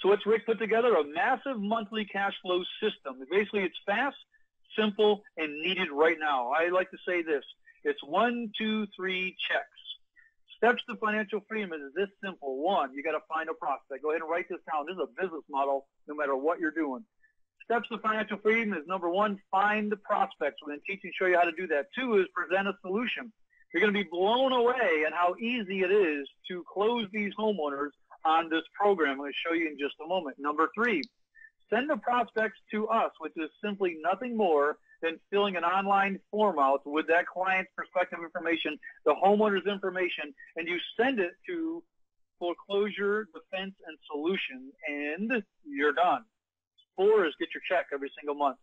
So what's Rick put together? A massive monthly cash flow system. Basically, it's fast, simple, and needed right now. I like to say this. It's 1, 2, 3 checks. Steps to financial freedom is this simple. One, you got to find a prospect. Go ahead and write this down. This is a business model no matter what you're doing. Steps to financial freedom is number one, find the prospects. We're going to teach and show you how to do that. Two is present a solution. You're going to be blown away at how easy it is to close these homeowners on this program. I'm going to show you in just a moment. Number three, send the prospects to us, which is simply nothing more than filling an online form out with that client's prospective information, the homeowner's information, and you send it to Foreclosure, Defense, and Solutions, and you're done. Four is get your check every single month.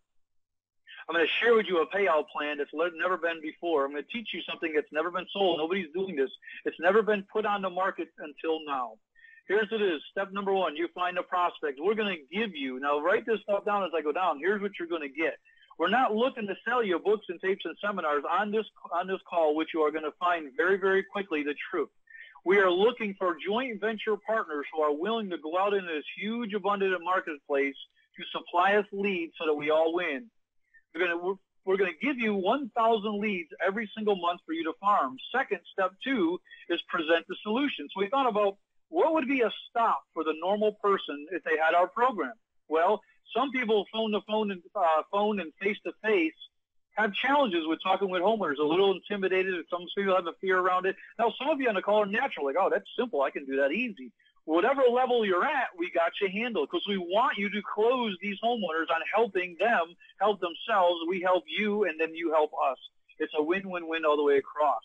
I'm going to share with you a payout plan that's never been before. I'm going to teach you something that's never been sold. Nobody's doing this. It's never been put on the market until now. Here's what it is. Step number one, you find a prospect. We're going to give you, now write this stuff down as I go down. Here's what you're going to get. We're not looking to sell you books and tapes and seminars on this call, which you are going to find very, very quickly the truth. We are looking for joint venture partners who are willing to go out into this huge, abundant marketplace to supply us leads so that we all win. We're going to give you 1,000 leads every single month for you to farm. Second, step two is present the solution. So we thought about what would be a stop for the normal person if they had our program. Well, some people phone and face-to-face have challenges with talking with homeowners, a little intimidated. Some people have a fear around it. Now, some of you on the call are natural, like, oh, that's simple. I can do that easy. Whatever level you're at, we got you handled because we want you to close these homeowners on helping them help themselves. We help you, and then you help us. It's a win-win-win all the way across.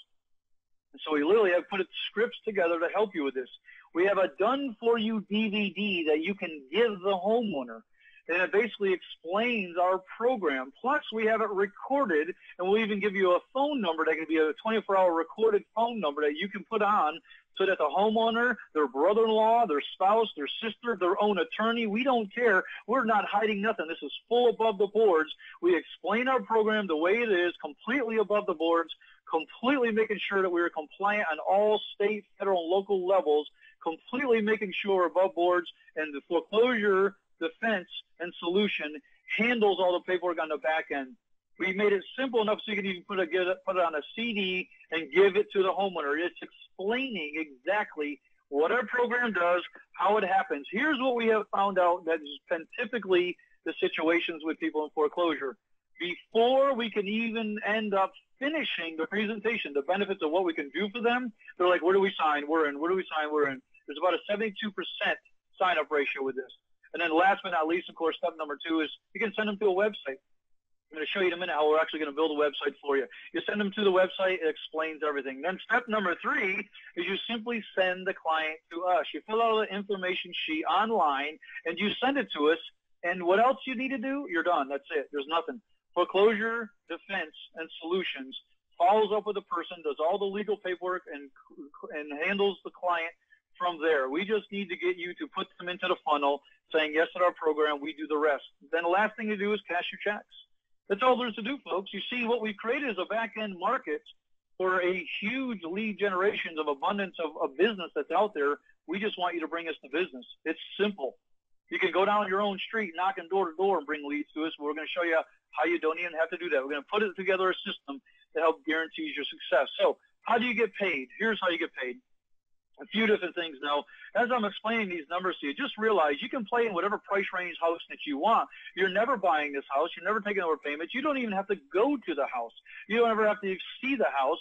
And so we literally have put scripts together to help you with this. We have a done-for-you DVD that you can give the homeowner, and it basically explains our program. Plus, we have it recorded, and we'll even give you a phone number that can be a 24-hour recorded phone number that you can put on so that the homeowner, their brother-in-law, their spouse, their sister, their own attorney, we don't care. We're not hiding nothing. This is full above the boards. We explain our program the way it is, completely above the boards, completely making sure that we're compliant on all state, federal, and local levels, completely making sure we're above boards, and the Foreclosure, Defense, and Solution handles all the paperwork on the back end. We made it simple enough so you can even put it on a CD and give it to the homeowner. It's explaining exactly what our program does, how it happens. Here's what we have found out that has been typically the situations with people in foreclosure. Before we can even end up finishing the presentation, the benefits of what we can do for them, they're like, where do we sign? We're in. Where do we sign? We're in. There's about a 72% sign-up ratio with this. And then last but not least, of course, step number two is you can send them to a website. I'm going to show you in a minute how we're actually going to build a website for you. You send them to the website, it explains everything. Then step number three is you simply send the client to us. You fill out the information sheet online, and you send it to us. And what else you need to do? You're done. That's it. There's nothing. Foreclosure, Defense, and Solutions follows up with the person, does all the legal paperwork, and handles the client from there. We just need to get you to put them into the funnel, saying yes to our program. We do the rest. Then the last thing to do is cash your checks. That's all there is to do, folks. You see, what we've created is a back-end market for a huge lead generation of abundance of business that's out there. We just want you to bring us the business. It's simple. You can go down your own street, knocking door to door, and bring leads to us. We're going to show you how you don't even have to do that. We're going to put it together a system that helps guarantees your success. So how do you get paid? Here's how you get paid. A few different things now. As I'm explaining these numbers to you, just realize you can play in whatever price range house that you want. You're never buying this house. You're never taking over payments. You don't even have to go to the house. You don't ever have to see the house.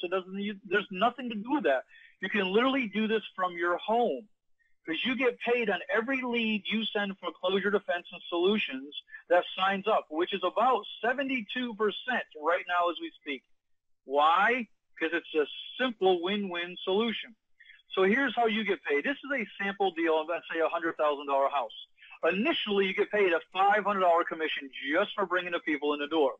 There's nothing to do with that. You can literally do this from your home because you get paid on every lead you send Foreclosure, Defense, and Solutions that signs up, which is about 72% right now as we speak. Why? Because it's a simple win-win solution. So here's how you get paid. This is a sample deal of, let's say, a $100,000 house. Initially, you get paid a $500 commission just for bringing the people in the door.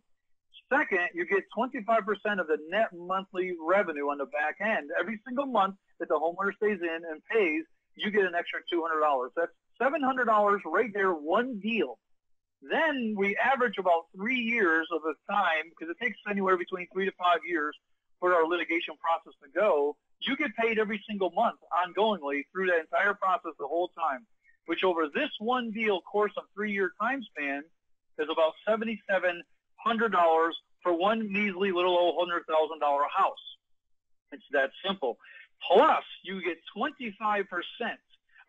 Second, you get 25% of the net monthly revenue on the back end. Every single month that the homeowner stays in and pays, you get an extra $200. That's $700 right there, one deal. Then we average about 3 years of the time, because it takes anywhere between 3 to 5 years for our litigation process to go. You get paid every single month ongoingly through that entire process the whole time. which over this one deal course of 3-year time span is about $7,700 for one measly little old $100,000 house. It's that simple. Plus, you get 25%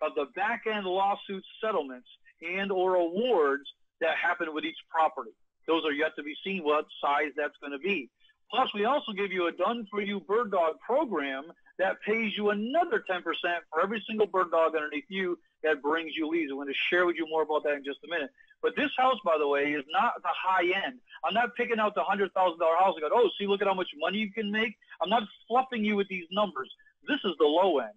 of the back-end lawsuit settlements and or awards that happen with each property. Those are yet to be seen what size that's going to be. Plus, we also give you a done-for-you bird dog program that pays you another 10% for every single bird dog underneath you that brings you leads. I'm going to share with you more about that in just a minute. But this house, by the way, is not the high end. I'm not picking out the $100,000 house and go, oh, see, look at how much money you can make. I'm not fluffing you with these numbers. This is the low end.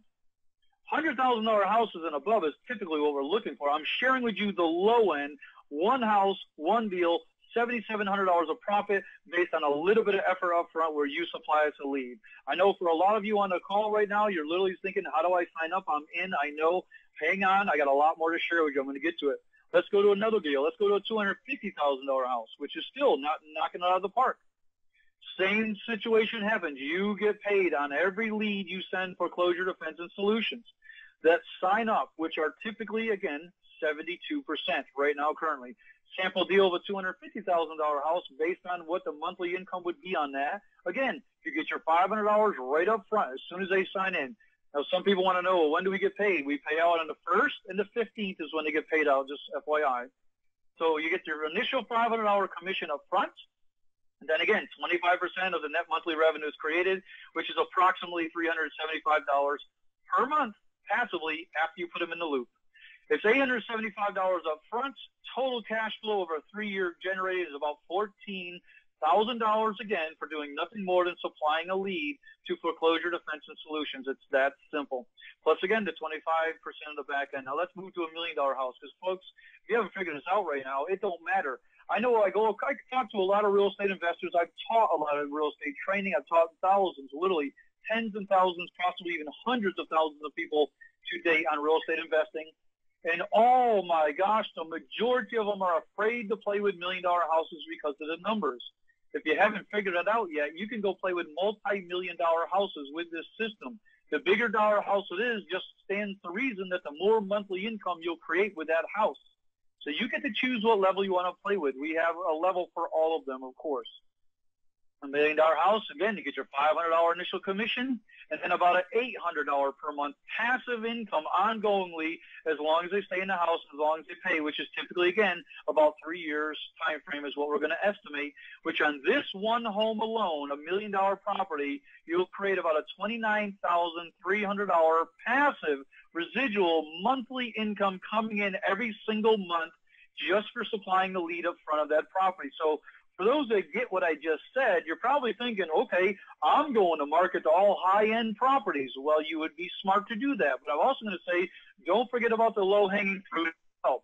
$100,000 houses and above is typically what we're looking for. I'm sharing with you the low end, one house, one deal, $7,700 of profit based on a little bit of effort up front where you supply us a lead. I know for a lot of you on the call right now, you're literally thinking, how do I sign up? I'm in. I know. Hang on. I got a lot more to share with you. I'm going to get to it. Let's go to another deal. Let's go to a $250,000 house, which is still not knocking it out of the park. Same situation happens. You get paid on every lead you send Foreclosure Defense and Solutions that sign up, which are typically, again, 72% right now currently. Sample deal of a $250,000 house based on what the monthly income would be on that. Again, you get your $500 right up front as soon as they sign in. Now, some people want to know, well, when do we get paid? We pay out on the 1st and the 15th is when they get paid out, just FYI. So you get your initial $500 commission up front. And then again, 25% of the net monthly revenue is created, which is approximately $375 per month passively after you put them in the loop. It's $875 up front. Total cash flow over a 3-year generated is about $14,000 again for doing nothing more than supplying a lead to Foreclosure Defense and Solutions. It's that simple. Plus, again, the 25% of the back end. Now, let's move to a $1 million house because, folks, if you haven't figured this out right now, it don't matter. I know I talk to a lot of real estate investors. I've taught a lot of real estate training. I've taught thousands, literally tens and thousands, possibly even hundreds of thousands of people to date on real estate investing. And oh my gosh, the majority of them are afraid to play with $1 million houses because of the numbers. If you haven't figured it out yet, you can go play with multi-million dollar houses with this system. The bigger dollar house it is just stands to reason that the more monthly income you'll create with that house. So you get to choose what level you want to play with. We have a level for all of them, of course. A $1 million house, again, you get your $500 initial commission and then about an $800 per month passive income ongoingly as long as they stay in the house, as long as they pay, which is typically, again, about 3 years time frame is what we're going to estimate, which on this one home alone, a $1 million property, you'll create about a $29,300 passive residual monthly income coming in every single month just for supplying the lead up front of that property. So for those that get what I just said, you're probably thinking, okay, I'm going to market to all high-end properties. Well, you would be smart to do that. But I'm also going to say, don't forget about the low-hanging fruit itself.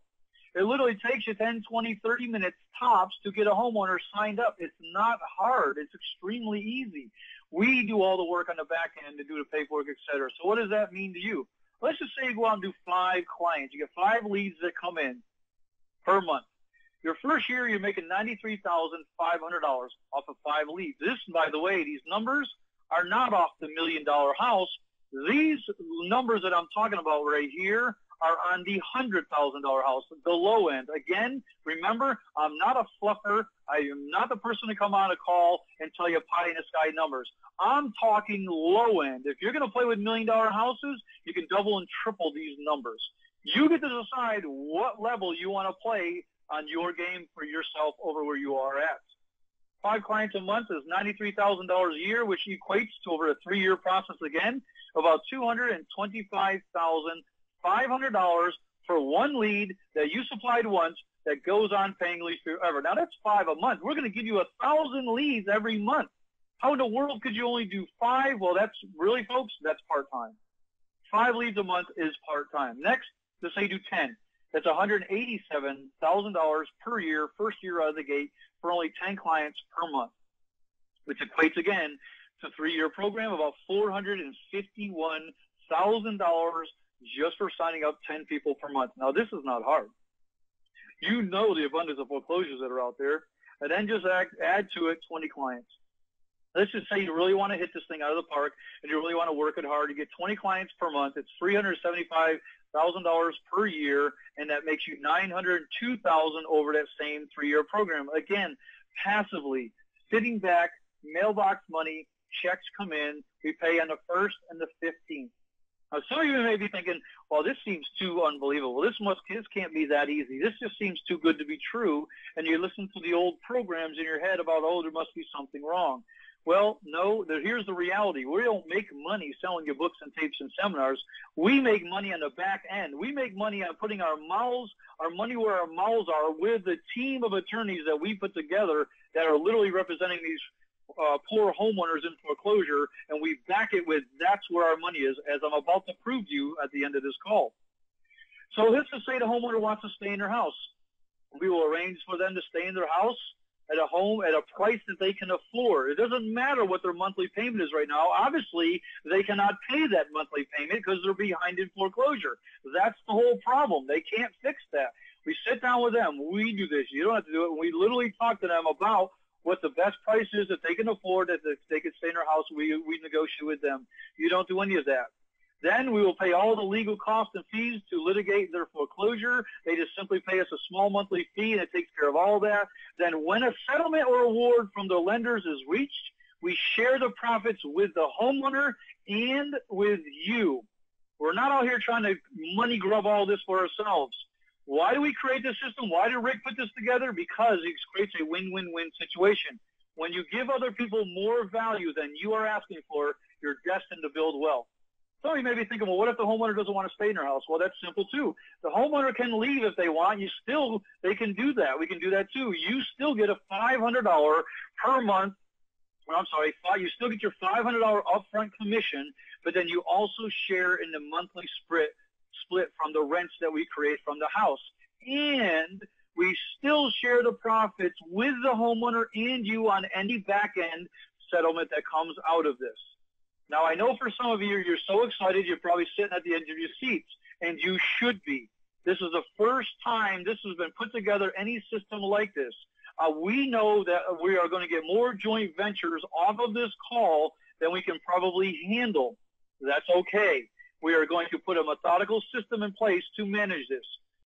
It literally takes you 10, 20, 30 minutes tops to get a homeowner signed up. It's not hard. It's extremely easy. We do all the work on the back end to do the paperwork, et cetera. So what does that mean to you? Let's just say you go out and do 5 clients. You get 5 leads that come in per month. Your first year, you're making $93,500 off of 5 leads. This, by the way, these numbers are not off the $1 million house. These numbers that I'm talking about right here are on the $100,000 house, the low end. Again, remember, I'm not a fluffer. I am not the person to come on a call and tell you pie in the sky numbers. I'm talking low end. If you're going to play with $1 million houses, you can double and triple these numbers. You get to decide what level you want to play on your game for yourself over where you are at. 5 clients a month is $93,000 a year, which equates to over a 3-year process again, about $225,500 for one lead that you supplied once that goes on paying leads forever. Now that's 5 a month. We're going to give you 1,000 leads every month. How in the world could you only do 5? Well, that's really, folks, that's part-time. 5 leads a month is part-time. Next, let's say do 10. That's $187,000 per year, first year out of the gate, for only 10 clients per month, which equates, again, to a 3-year program, about $451,000 just for signing up 10 people per month. Now, this is not hard. You know the abundance of foreclosures that are out there, and then just add to it 20 clients. Let's just say you really want to hit this thing out of the park and you really want to work it hard. You get 20 clients per month. It's $375,000 per year, and that makes you $902,000 over that same 3-year program. Again, passively, sitting back, mailbox money, checks come in, we pay on the 1st and the 15th. Now, some of you may be thinking, well, this seems too unbelievable. This can't be that easy. This just seems too good to be true. And you listen to the old programs in your head about, oh, there must be something wrong. Well, no, here's the reality. We don't make money selling you books and tapes and seminars. We make money on the back end. We make money on putting our money where our mouths are, with the team of attorneys that we put together that are literally representing these poor homeowners in foreclosure, and we back it with, that's where our money is, as I'm about to prove to you at the end of this call. So let's just say the homeowner wants to stay in their house. We will arrange for them to stay in their house at a home at a price that they can afford. It doesn't matter what their monthly payment is right now. Obviously, they cannot pay that monthly payment because they're behind in foreclosure. That's the whole problem. They can't fix that. We sit down with them. We do this. You don't have to do it. We literally talk to them about what the best price is that they can afford, that they can stay in their house. We negotiate with them. You don't do any of that. Then we will pay all the legal costs and fees to litigate their foreclosure. They just simply pay us a small monthly fee, and it takes care of all that. Then when a settlement or award from the lenders is reached, we share the profits with the homeowner and with you. We're not out here trying to money grub all this for ourselves. Why do we create this system? Why did Rick put this together? Because it creates a win-win-win situation. When you give other people more value than you are asking for, you're destined to build wealth. So you may be thinking, well, what if the homeowner doesn't want to stay in their house? Well, that's simple too. The homeowner can leave if they want. They can do that. We can do that too. You still get a $500 per month. You still get your $500 upfront commission, but then you also share in the monthly split from the rents that we create from the house. And we still share the profits with the homeowner and you on any back-end settlement that comes out of this. Now, I know for some of you, you're so excited, you're probably sitting at the edge of your seats, and you should be. This is the first time this has been put together, any system like this. We know that we are going to get more joint ventures off of this call than we can probably handle. That's okay. We are going to put a methodical system in place to manage this.